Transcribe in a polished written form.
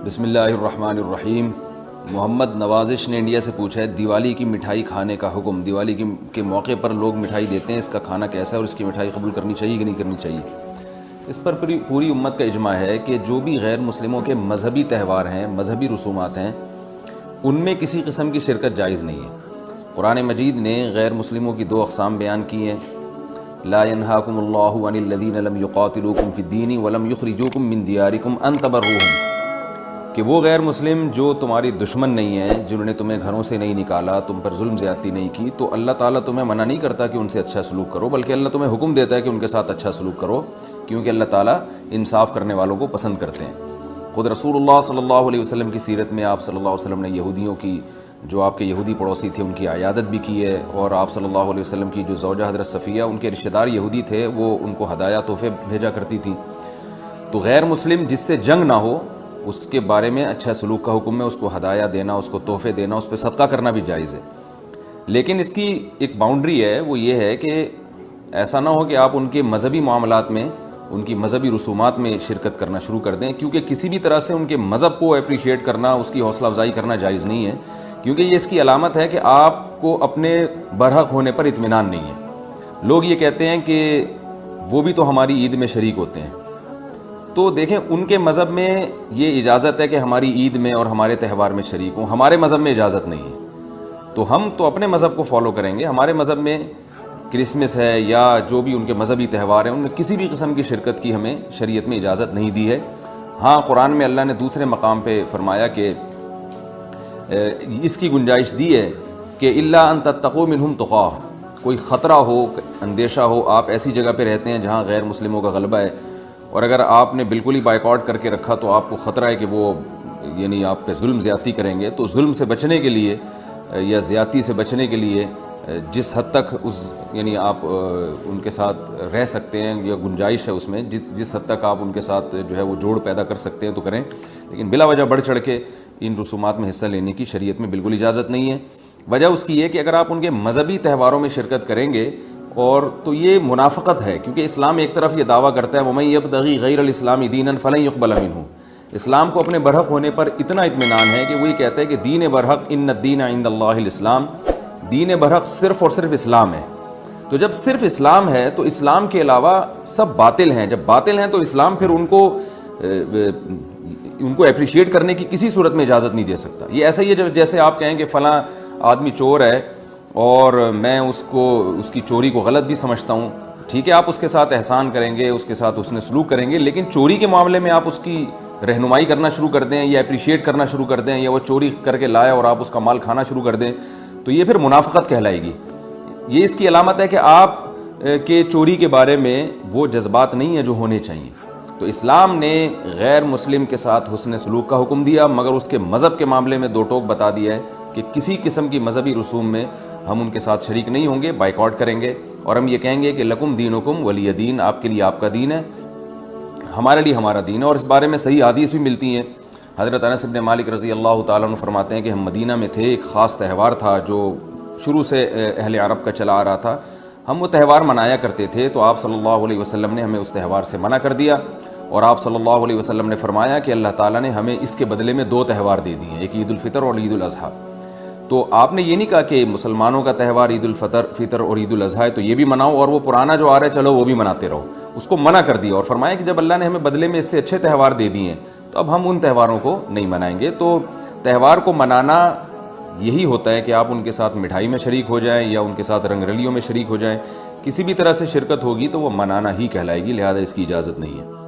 بسم اللہ الرحمن الرحیم۔ محمد نوازش نے انڈیا سے پوچھا ہے دیوالی کی مٹھائی کھانے کا حکم، دیوالی کے موقع پر لوگ مٹھائی دیتے ہیں، اس کا کھانا کیسا ہے اور اس کی مٹھائی قبول کرنی چاہیے کہ نہیں کرنی چاہیے؟ اس پر پوری امت کا اجماع ہے کہ جو بھی غیر مسلموں کے مذہبی تہوار ہیں، مذہبی رسومات ہیں، ان میں کسی قسم کی شرکت جائز نہیں ہے۔ قرآن مجید نے غیر مسلموں کی دو اقسام بیان کی ہیں، لا ينهاكم الله عن الذين لم يقاتلوكم في الدين ولم يخرجوكم من دياركم ان تبروهم، کہ وہ غیر مسلم جو تمہاری دشمن نہیں ہیں، جنہوں نے تمہیں گھروں سے نہیں نکالا، تم پر ظلم زیادتی نہیں کی، تو اللہ تعالیٰ تمہیں منع نہیں کرتا کہ ان سے اچھا سلوک کرو، بلکہ اللہ تمہیں حکم دیتا ہے کہ ان کے ساتھ اچھا سلوک کرو، کیونکہ اللہ تعالیٰ انصاف کرنے والوں کو پسند کرتے ہیں۔ خود رسول اللہ صلی اللہ علیہ وسلم کی سیرت میں آپ صلی اللہ علیہ وسلم نے یہودیوں کی، جو آپ کے یہودی پڑوسی تھے، ان کی عیادت بھی کی ہے، اور آپ صلی اللہ علیہ وسلم کی جو زوجہ حضرت صفیہ، ان کے رشتہ دار یہودی تھے، وہ ان کو ہدایہ تحفے بھیجا کرتی تھی۔ تو غیر مسلم جس سے جنگ نہ ہو، اس کے بارے میں اچھا سلوک کا حکم ہے، اس کو ہدایہ دینا، اس کو تحفے دینا، اس پہ صدقہ کرنا بھی جائز ہے۔ لیکن اس کی ایک باؤنڈری ہے، وہ یہ ہے کہ ایسا نہ ہو کہ آپ ان کے مذہبی معاملات میں، ان کی مذہبی رسومات میں شرکت کرنا شروع کر دیں، کیونکہ کسی بھی طرح سے ان کے مذہب کو اپریشیٹ کرنا، اس کی حوصلہ افزائی کرنا جائز نہیں ہے، کیونکہ یہ اس کی علامت ہے کہ آپ کو اپنے برحق ہونے پر اطمینان نہیں ہے۔ لوگ یہ کہتے ہیں کہ وہ بھی تو ہماری عید میں شریک ہوتے ہیں، تو دیکھیں ان کے مذہب میں یہ اجازت ہے کہ ہماری عید میں اور ہمارے تہوار میں شریک ہوں، ہمارے مذہب میں اجازت نہیں ہے، تو ہم تو اپنے مذہب کو فالو کریں گے۔ ہمارے مذہب میں کرسمس ہے یا جو بھی ان کے مذہبی تہوار ہیں، ان میں کسی بھی قسم کی شرکت کی ہمیں شریعت میں اجازت نہیں دی ہے۔ ہاں، قرآن میں اللہ نے دوسرے مقام پہ فرمایا کہ اس کی گنجائش دی ہے کہ الا ان تتقوا منہم تقاہ، کوئی خطرہ ہو، اندیشہ ہو، آپ ایسی جگہ پہ رہتے ہیں جہاں غیر مسلموں کا غلبہ ہے، اور اگر آپ نے بالکل ہی بائیکاٹ کر کے رکھا تو آپ کو خطرہ ہے کہ وہ یعنی آپ پہ ظلم زیادتی کریں گے، تو ظلم سے بچنے کے لیے یا زیادتی سے بچنے کے لیے جس حد تک یعنی آپ ان کے ساتھ رہ سکتے ہیں یا گنجائش ہے اس میں، جس حد تک آپ ان کے ساتھ جو ہے وہ جوڑ پیدا کر سکتے ہیں تو کریں، لیکن بلا وجہ بڑھ چڑھ کے ان رسومات میں حصہ لینے کی شریعت میں بالکل اجازت نہیں ہے۔ وجہ اس کی یہ کہ اگر آپ ان کے مذہبی تہواروں میں شرکت کریں گے اور تو یہ منافقت ہے، کیونکہ اسلام ایک طرف یہ دعویٰ کرتا ہے وَمَن يَبْتَغِي غَيْرَ الْإِسْلَامِ دِينًا فَلَن يُقْبَلَ مِنْهُ، اسلام کو اپنے برحق ہونے پر اتنا اطمینان ہے کہ وہی کہتا ہے کہ دین برحق ان الدین عند اللہ الاسلام، دین برحق صرف اور صرف اسلام ہے۔ تو جب صرف اسلام ہے تو اسلام کے علاوہ سب باطل ہیں، جب باطل ہیں تو اسلام پھر ان کو اپریشیٹ کرنے کی کسی صورت میں اجازت نہیں دے سکتا۔ یہ ایسا ہی ہے جیسے آپ کہیں کہ فلاں آدمی چور ہے اور میں اس کی چوری کو غلط بھی سمجھتا ہوں، ٹھیک ہے، آپ اس کے ساتھ احسان کریں گے، اس کے ساتھ حسن سلوک کریں گے، لیکن چوری کے معاملے میں آپ اس کی رہنمائی کرنا شروع کر دیں یا اپریشیٹ کرنا شروع کر دیں، یا وہ چوری کر کے لایا اور آپ اس کا مال کھانا شروع کر دیں، تو یہ پھر منافقت کہلائے گی۔ یہ اس کی علامت ہے کہ آپ کے چوری کے بارے میں وہ جذبات نہیں ہیں جو ہونے چاہیے۔ تو اسلام نے غیر مسلم کے ساتھ حسن سلوک کا حکم دیا، مگر اس کے مذہب کے معاملے میں دو ٹوک بتا دیا ہے کہ کسی قسم کی مذہبی رسوم میں ہم ان کے ساتھ شریک نہیں ہوں گے، بائیکاٹ کریں گے، اور ہم یہ کہیں گے کہ لکم دینکم ولی دین، آپ کے لیے آپ کا دین ہے، ہمارے لیے ہمارا دین ہے۔ اور اس بارے میں صحیح حدیث بھی ملتی ہیں۔ حضرت انس بن مالک رضی اللہ تعالیٰ عنہ فرماتے ہیں کہ ہم مدینہ میں تھے، ایک خاص تہوار تھا جو شروع سے اہل عرب کا چلا آ رہا تھا، ہم وہ تہوار منایا کرتے تھے، تو آپ صلی اللہ علیہ وسلم نے ہمیں اس تہوار سے منع کر دیا، اور آپ صلی اللہ علیہ وسلم نے فرمایا کہ اللہ تعالیٰ نے ہمیں اس کے بدلے میں دو تہوار دے دیے ہیں، ایک عید الفطر اور عید الاضحیٰ۔ تو آپ نے یہ نہیں کہا کہ مسلمانوں کا تہوار عید الفطر اور عید الاضحیٰ ہے تو یہ بھی مناؤ، اور وہ پرانا جو آ رہا ہے چلو وہ بھی مناتے رہو، اس کو منع کر دیا، اور فرمایا کہ جب اللہ نے ہمیں بدلے میں اس سے اچھے تہوار دے دیے ہیں تو اب ہم ان تہواروں کو نہیں منائیں گے۔ تو تہوار کو منانا یہی ہوتا ہے کہ آپ ان کے ساتھ مٹھائی میں شریک ہو جائیں یا ان کے ساتھ رنگ رلیوں میں شریک ہو جائیں، کسی بھی طرح سے شرکت ہوگی تو وہ منانا ہی کہلائے گی، لہذا اس کی اجازت نہیں ہے۔